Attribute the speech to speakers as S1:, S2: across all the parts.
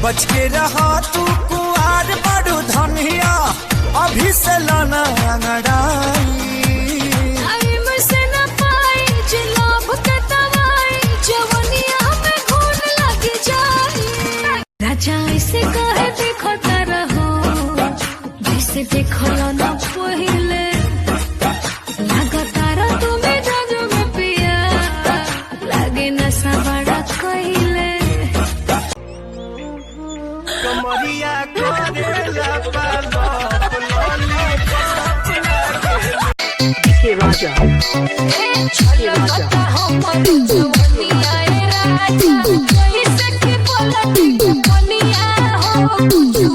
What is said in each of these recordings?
S1: बच के रहा तू कुआर बड़ू धनिया अभी से लाना अंगड़ाई
S2: ऐसे कहे देखो तारा हो जैसे देखो ना पहले लगा तारा तुम्हें जाजो में पिया लगे नशा बड़ा कहले
S1: कमरिया करेला पालो
S3: के राजा के राजा
S2: हम दुनिया राजा कैसे के पलटी दुनिया हो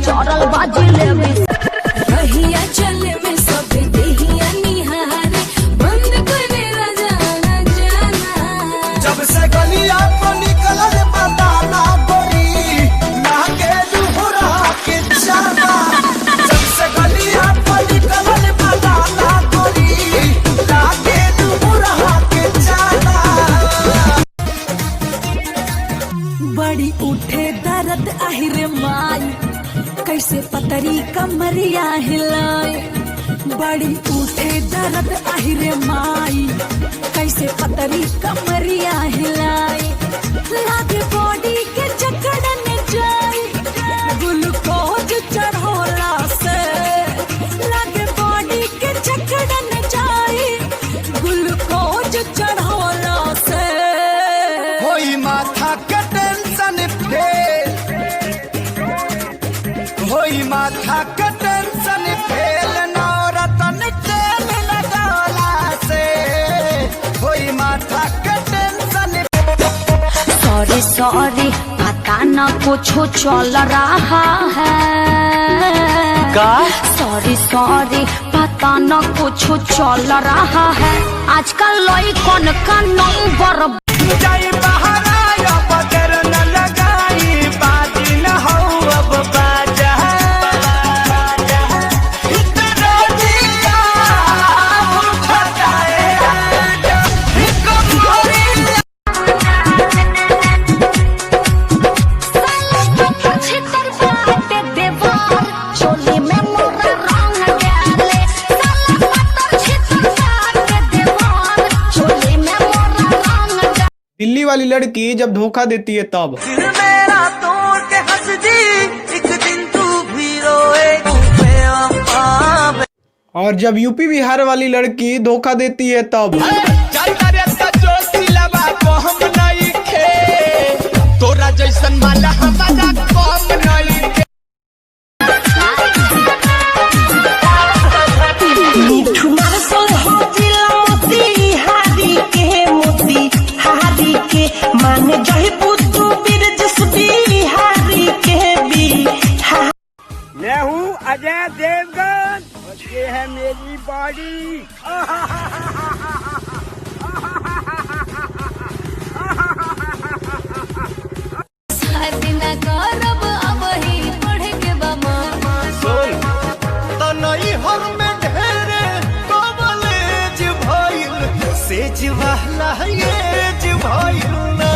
S4: चौरल बाजी ले
S2: रहिया चले में सब देहिया निहारे बंद करे जाना जाना
S1: जब से गलिया को निकलल बताना गोरी ना के दुहरा के जाना जब से गलिया को निकलल बताना गोरी ना के दुहरा के जाना
S4: बड़ी उठे दर्द आहिरे माई कैसे पतरी कमरिया हिलाए बड़ी उठे दर्द आहिरे माई कैसे पतरी कमरिया हिलाए लागे बॉडी के जकड़न जाए ग्लूकोज चढ़ोला से लागे बॉडी के जकड़न जाए ग्लूकोज चढ़ोला से
S1: होई माथा के टेंशन फेल होई माथा के टेंशन फेल नौरतन तेल लगौला से होई माथा के टेंशन
S4: सॉरी सॉरी पता न कुछ चल रहा है
S3: का
S4: सॉरी सॉरी पता न कुछ चल रहा है आजकल लॉइकन का नंबर
S1: जाई बहारा बगर न लगाई बाजी न हो अब बाजा इतना दिया फटाए
S4: चोली में मोरा रंग डाले चोली में मोरा रंग
S5: दिल्ली वाली लड़की जब धोखा देती है तब
S1: मेरा तोड़ के हंस दी एक दिन तू भी रोएगी
S5: और जब यूपी बिहार वाली लड़की धोखा देती है तब
S1: तोरा जैसन माला हमारा कम नहीं
S3: माने जही बुद्धू बिरजस बिहारी के भी मैं हूँ अजय देवगन और ये है मेरी बॉडी
S2: बिना करब अब ही पढ़े के बमा
S1: तो नहीं हर में ढेरे कॉलेज भइल सेज वाला एज भइल ना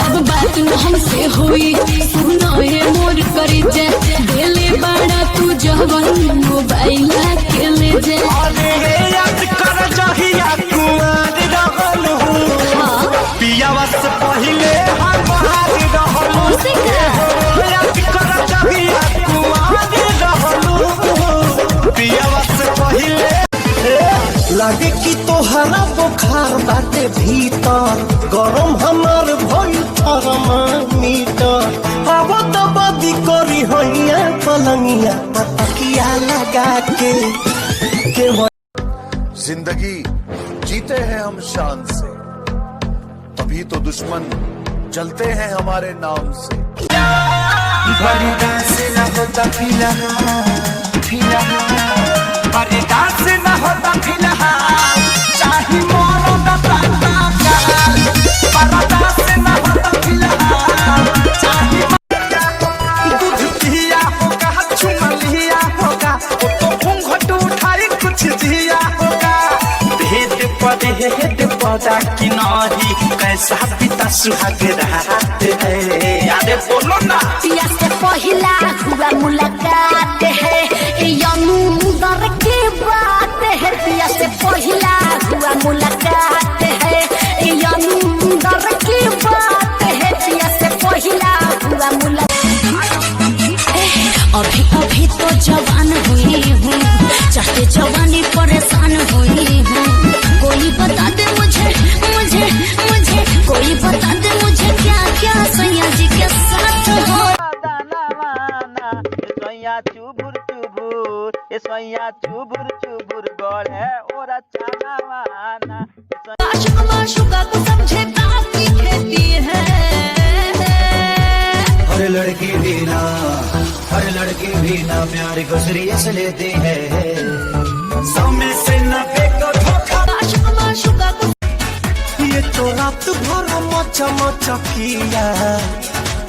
S2: अब बात न हमसे हुई सुनो हे मोर करे जे दिले बड़ा तू जवन मोबाइल के ले जे
S1: अरे याद कर जहिया कुआर रहल हूँ पियावा से पहिले हम बाहर रहल याद कर जहिया कुआर रहल हूँ पियावा से पहिले लागे कि तोहरा बुखार बाटे भीतर, गरम हमार भइल थर्मामीटर। अब तो बदी करी होइया पलंगिया तकिया लगा के
S6: जिंदगी जीते हैं हम शान से, तभी तो दुश्मन जलते हैं हमारे नाम से।
S1: बर्दाश्त न होता
S3: बर्दाश्त न होता फिलहाल, चाहे मरो न तत्काल। बर्दाश्त न होता फिलहाल, चाहे दूध पिया होगा, चुमा लिया होगा, वो तो घूंघट उठाई कुछ दिया होगा। भेद पदा कि नहीं, कैसा पिता सुहाग रात है। याद बोलो ना,
S4: पिया से पहिला हुआ मुलाकात है, यमुदर की बात है। पिया से पहिला हुआ मुलाकात है, यमुदर की बात है। पिया से पहिला हुआ मुलाकात। अभी अभी तो जवान हुई हूँ, चाहते जवानी परेशान हुई हूँ। कोई बता दे मुझे मुझे मुझे, कोई बता दे मुझे क्या क्या सैया जी के साथ हो।
S3: चुबुर चुबुर, सोया चुबुर चुबुर गड़े और अच्छा वाना।
S2: आशिक माशुका को समझे काफी खेती है।
S1: हर लड़की भी ना प्यार को सीरियस लेती है। समय से न फेंको धोखा।
S2: आशिक माशुका को
S1: ये तो रात भर मचा मचा किया,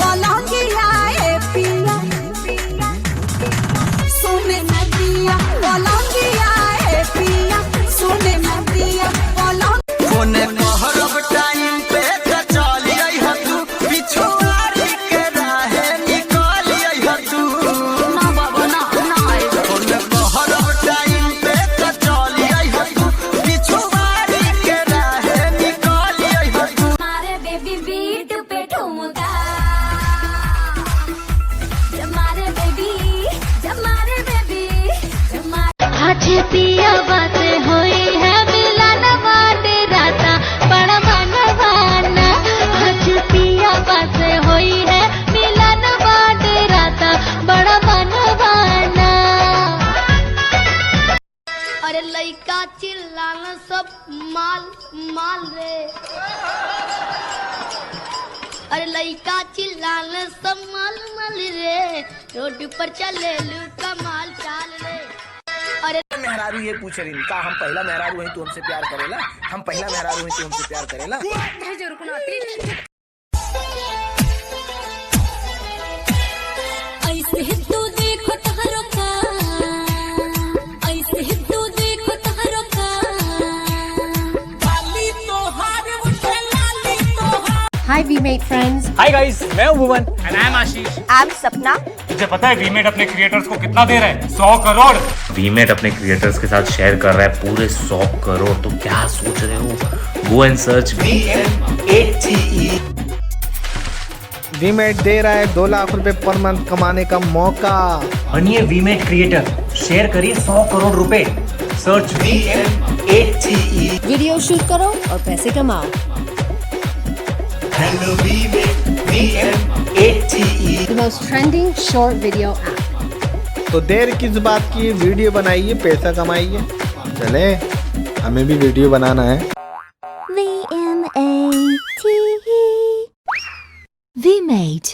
S2: पलंगिया ए पिया, सोने न दिया पलंगिया ए पिया, सोने न दिया पलंग।
S3: कोने कहरब टाइम पे त चली आई ह तू, पिछुआरी के राहे निकल आई ह तू।
S2: ना बाबा ना आए।
S3: कोने कहरब टाइम पे त चली आई ह तू, पिछुआरी के राहे निकल आई ह तू।
S2: हमारे बेबी बीट पे ठुमका, हमारे बेबी आज पिया बातें हुई है, मिलन बाटे राता बड़ा मनवाना। आज पिया बातें हुई है, मिलन बाटे राता बड़ा मनवाना। अरे लइका चिल्लाना सब माल माल रे, अरे लइका चिल्लाना सब माल माल रे, रोड पर चले लू कमाल चाल रे। अरे
S7: मेहरारू ये पूछ रही का हम पहला मेहरारू हैं तू हमसे प्यार करेला, हम पहला मेहरारू हैं तू हमसे प्यार करेला।
S2: ऐसे ही तू देखो तहरो का, ऐसे ही तू देखो तहरो का। लाली तोहार उठे लाली तोहार।
S8: Hi VMate friends.
S9: Hi guys, मैं हूं Bhuvan and I am Ashish.
S8: I'm Sapna.
S9: तुझे पता है वीमेट अपने क्रिएटर्स को कितना दे रहा है? 100 करोड़। वीमेट अपने क्रिएटर्स के साथ शेयर कर रहा है पूरे 100 करोड़। तो क्या सोच रहे हो? Go and search VMATE।
S5: वीमेट दे रहा है 2 लाख रुपए पर मंथ कमाने का मौका।
S9: बनिए वीमेट क्रिएटर, शेयर करिए 100 करोड़ रुपए। Search VMATE।
S8: वीडियो शूट करो और पैसे कमाओ।
S1: Hello VMATE।
S8: The most trending short video app.
S5: तो देर किस बात की, वीडियो बनाइए पैसा कमाइए। चले हमें भी वीडियो बनाना है।
S8: VMATE. VMate.